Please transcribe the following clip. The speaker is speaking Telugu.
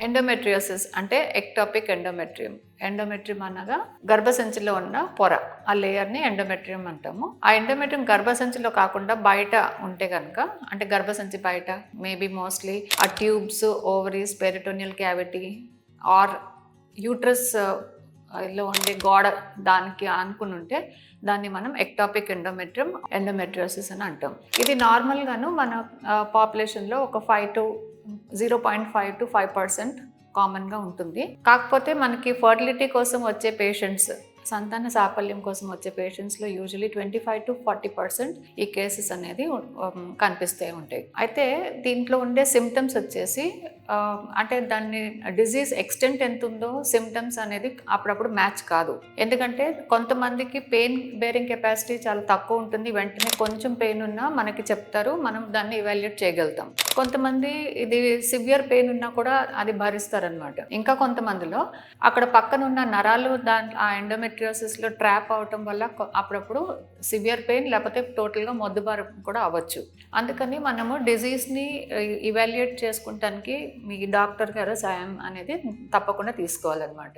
ఎండోమెట్రియోసిస్ అంటే ఎక్టాపిక్ ఎండోమెట్రియం. ఎండోమెట్రియం అనగా గర్భసంచిలో ఉన్న పొర. ఆ లేయర్‌ని ఎండోమెట్రియం అంటాము. ఆ ఎండోమెట్రియం గర్భసంచిలో కాకుండా బయట ఉంటే గనక, అంటే గర్భసంచి బయట మేబీ మోస్ట్‌లీ ఆ tubes, ovaries, peritoneal cavity or uterus లో ఉండే గోడ దానికి ఆనుకుని ఉంటే దాన్ని మనం ఎక్టాపిక్ ఎండోమెట్రియోసిస్ అని అంటాం. ఇది నార్మల్గాను మన పాపులేషన్లో ఒక 0.5 to 5% కామన్గా ఉంటుంది. కాకపోతే మనకి ఫర్టిలిటీ కోసం వచ్చే పేషెంట్స్, సంతాన సాఫల్యం కోసం వచ్చే పేషెంట్స్లో యూజువలీ 25 to 40% ఈ కేసెస్ అనేది కనిపిస్తూ ఉంటాయి. అయితే దీంట్లో ఉండే సిమ్టమ్స్ వచ్చేసి అంటే దాన్ని డిజీజ్ ఎక్స్టెంట్ ఎంత ఉందో సిమ్టమ్స్ అనేది అప్పుడప్పుడు మ్యాచ్ కాదు. ఎందుకంటే కొంతమందికి పెయిన్ బేరింగ్ కెపాసిటీ చాలా తక్కువ ఉంటుంది, వెంటనే కొంచెం పెయిన్ ఉన్నా మనకి చెప్తారు, మనం దాన్ని ఇవాల్యుయేట్ చేయగలుగుతాం. కొంతమంది ఇది సివియర్ పెయిన్ ఉన్నా కూడా అది భరిస్తారనమాట. ఇంకా కొంతమందిలో అక్కడ పక్కన ఉన్న నరాలు ఆ ఎండోమెట్రియోసిస్లో ట్రాప్ అవటం వల్ల అప్పుడప్పుడు సివియర్ పెయిన్ లేకపోతే టోటల్గా మొద్దుబారు కూడా అవ్వచ్చు. అందుకని మనము డిజీజ్ని ఇవాల్యుయేట్ చేసుకుంటానికి మీ డాక్టర్ గారు సాయం అనేది తప్పకుండా తీసుకోవాలన్నమాట.